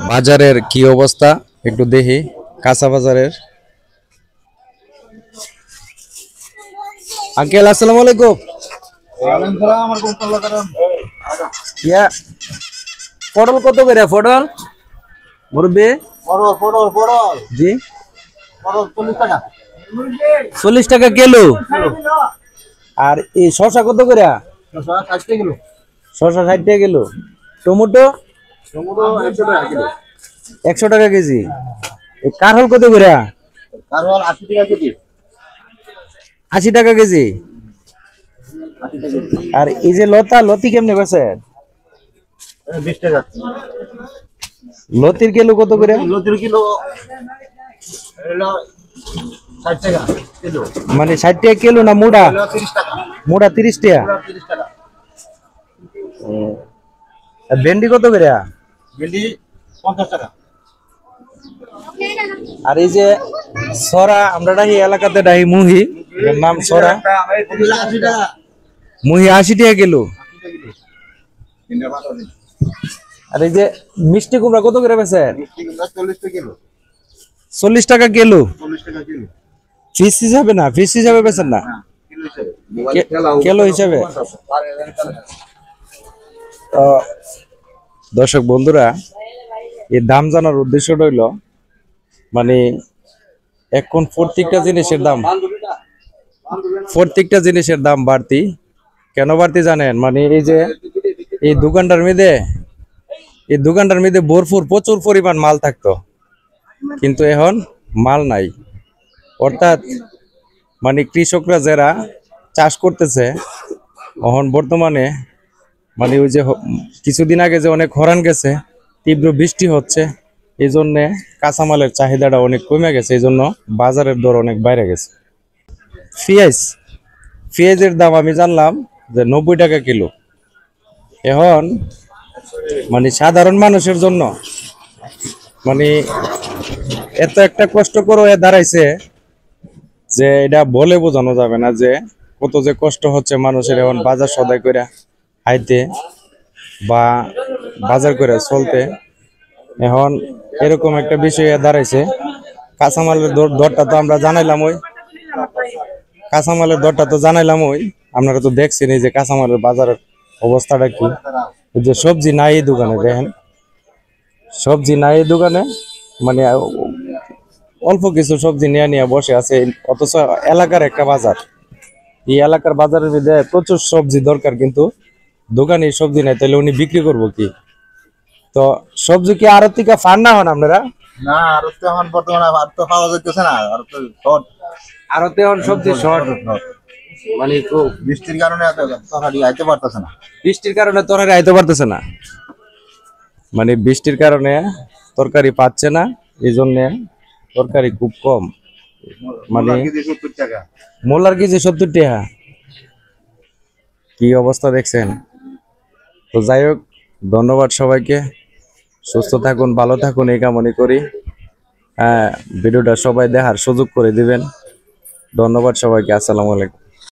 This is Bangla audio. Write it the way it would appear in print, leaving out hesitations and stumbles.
বাজারের কি অবস্থা একটু দেখি। কাঁচা বাজারের আঙ্কেল আসসালামু আলাইকুম। ইয়া পটল কত করে পটল মুরব্বি? জি 40 টাকা কিলো। আর এই শসা কত করে? শসা 60 টাকা কিলো। টমেটো 100 টাকা কেজি। কারহল কত করে? 80 টাকা কেজি। আর এই যে লতি কেমনে বেচে? 20 টাকা। লতির কিলো কত করে? লতির কিলো 60 টাকা কিলো। মানে 60 টাকা কিলো না মুড়া? 30 টাকা। মুড়া 30 টাকা। 30 টাকা। আর ভেন্ডি কত করে? ভেন্ডি 50 টাকা। আর এই যে সরা আমরা ডাহি এলাকাতে ডাহি মুহি, এর নাম সরা। 80 টাকা। মুহি 80 টাকা কিলো। আর এই যে মিষ্টি কুমড়া কত করে বেচে? 40 টাকা কিলো। 40 টাকা কিলো। 40 টাকা কিলো। ফিস হিসাবে না, ফিস হিসাবে বেচেন না, কিলো হিসেবে। কিলো হিসাবে। তো দর্শক বন্ধুরা, এই দাম জানার উদ্দেশ্যটা হইল মানে এখন প্রত্যেকটা জিনিসের দাম বাড়তি। কেন বাড়তি জানেন? মানে এই দোকানটার মধ্যে ভরপুর প্রচুর পরিমাণ মাল থাকতো, কিন্তু এখন মাল নাই। অর্থাৎ মানে কৃষকরা যারা চাষ করতেছে এখন বর্তমানে মানে ওই যে কিছুদিন আগে যে অনেক খরান গেছে, তীব্র বৃষ্টি হচ্ছে, এই জন্যে কাঁচামালের চাহিদাটা অনেক কমে গেছে, এই জন্য বাজারের দর অনেক বাইরে গেছে। পেঁয়াজের দাম আমি জানলাম যে 90 টাকা কিলো। এখন মানে সাধারণ মানুষের জন্য মানে এত একটা কষ্ট করে দাঁড়াইছে যে এটা বলে বোঝানো যাবে না যে কত যে কষ্ট হচ্ছে মানুষের এখন বাজার সদাই করে খাইতে বা বাজার করে চলতে। এখন এরকম একটা বিষয় দাঁড়াইছে। কাঁচামালের দরটা তো আমরা জানাইলাম, আপনারা তো দেখছেন এই যে কাঁচামালের বাজারের অবস্থাটা কি। এই যে সবজি নাই এই দোকানে, দেখেন সবজি নাই এই দোকানে, মানে অল্প কিছু সবজি নিয়ে বসে আছে। অথচ এলাকার একটা বাজার, এই এলাকার বাজারের মধ্যে প্রচুর সবজি দরকার, কিন্তু দোকানে সবজি নাই, তাহলে উনি বিক্রি করবো কি? তো সবজি কি আড়ত থেকে ফান না হন আপনারা? না, আর তো এখন বর্তমানে আর তো পাওয়া যাচ্ছে না, আর তো শর্ট। আড়তে এখন সবজি শর্ট, মানে বৃষ্টির কারণে এত তরকারি আইতে পারতেছে না। বৃষ্টির কারণে তরকারি আইতে পারতেছে না, মানে বৃষ্টির কারণে তরকারি পাচ্ছে না, এই জন্য তরকারি খুব কম। মানে কেজি 70 টাকা। মোলার কেজি 70 টাকা। কি অবস্থা দেখছেন? তো যাই হোক, ধন্যবাদ সবাইকে। সুস্থ থাকুন, ভালো থাকুন, এই কামনা করি। ভিডিওটা সবাই দেখার সুযোগ করে দিবেন। ধন্যবাদ সবাইকে। আসসালামু আলাইকুম।